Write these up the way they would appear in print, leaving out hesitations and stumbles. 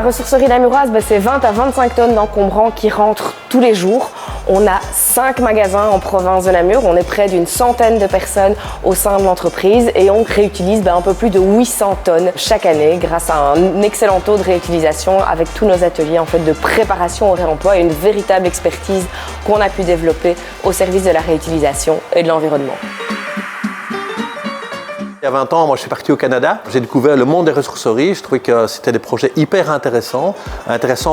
ressourcerie namuroise, c'est 20 à 25 tonnes d'encombrants qui rentrent tous les jours. On a 5 magasins en province de Namur, on est près d'une centaine de personnes au sein de l'entreprise et on réutilise un peu plus de 800 tonnes chaque année grâce à un excellent taux de réutilisation avec tous nos ateliers de préparation au réemploi et une véritable expertise qu'on a pu développer au service de la réutilisation et de l'environnement. Il y a 20 ans, moi je suis parti au Canada, j'ai découvert le monde des ressourceries, je trouvais que c'était des projets hyper intéressants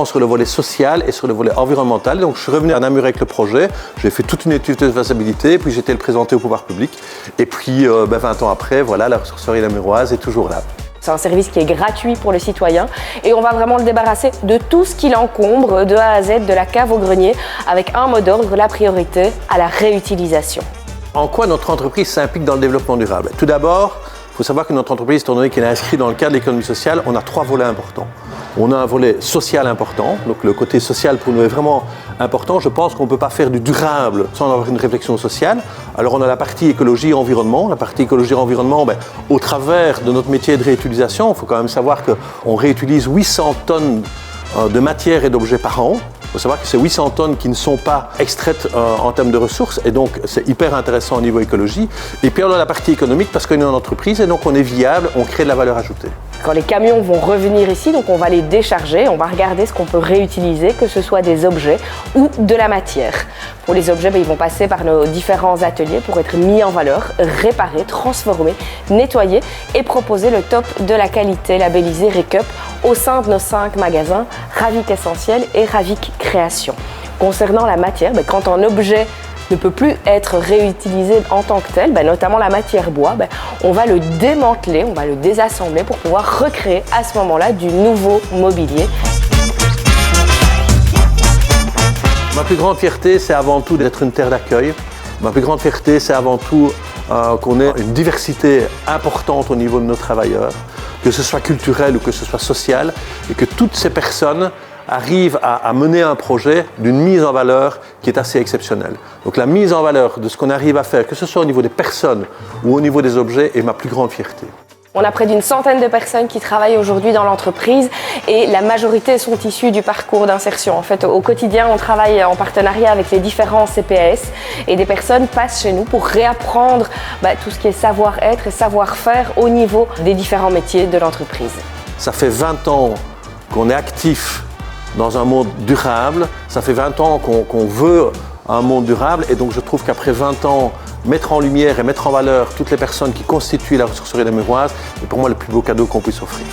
sur le volet social et sur le volet environnemental. Donc je suis revenu à Namur avec le projet, j'ai fait toute une étude de faisabilité, puis j'ai été le présenter au pouvoir public. Et puis 20 ans après, voilà, la ressourcerie namuroise est toujours là. C'est un service qui est gratuit pour le citoyen et on va vraiment le débarrasser de tout ce qui l'encombre de A à Z, de la cave au grenier, avec un mot d'ordre, la priorité à la réutilisation. En quoi notre entreprise s'implique dans le développement durable? Tout d'abord, il faut savoir que notre entreprise, étant donné qu'elle est inscrite dans le cadre de l'économie sociale, on a 3 volets importants. On a un volet social important, donc le côté social pour nous est vraiment important. Je pense qu'on ne peut pas faire du durable sans avoir une réflexion sociale. Alors on a la partie écologie et environnement. La partie écologie et environnement, au travers de notre métier de réutilisation, il faut quand même savoir qu'on réutilise 800 tonnes de matières et d'objets par an. Il faut savoir que c'est 800 tonnes qui ne sont pas extraites en termes de ressources et donc c'est hyper intéressant au niveau écologie. Et puis on a la partie économique parce qu'on est une entreprise et donc on est viable, on crée de la valeur ajoutée. Quand les camions vont revenir ici, donc on va les décharger, on va regarder ce qu'on peut réutiliser, que ce soit des objets ou de la matière. Pour les objets, ils vont passer par nos différents ateliers pour être mis en valeur, réparés, transformés, nettoyés et proposer le top de la qualité labellisé RECUP au sein de nos 5 magasins Ravic Essentiel et Ravic Création. Concernant la matière, quand un objet ne peut plus être réutilisé en tant que tel, notamment la matière bois, on va le démanteler, on va le désassembler pour pouvoir recréer à ce moment-là du nouveau mobilier. Ma plus grande fierté, c'est avant tout d'être une terre d'accueil. Ma plus grande fierté, c'est avant tout qu'on ait une diversité importante au niveau de nos travailleurs, que ce soit culturel ou que ce soit social, et que toutes ces personnes arrivent à mener un projet d'une mise en valeur qui est assez exceptionnelle. Donc la mise en valeur de ce qu'on arrive à faire, que ce soit au niveau des personnes ou au niveau des objets, est ma plus grande fierté. On a près d'une centaine de personnes qui travaillent aujourd'hui dans l'entreprise et la majorité sont issues du parcours d'insertion. En fait, au quotidien, on travaille en partenariat avec les différents CPAS et des personnes passent chez nous pour réapprendre tout ce qui est savoir-être et savoir-faire au niveau des différents métiers de l'entreprise. Ça fait 20 ans qu'on est actif dans un monde durable, ça fait 20 ans qu'on veut un monde durable et donc je trouve qu'après 20 ans, mettre en lumière et mettre en valeur toutes les personnes qui constituent la ressourcerie namuroise est pour moi le plus beau cadeau qu'on puisse offrir.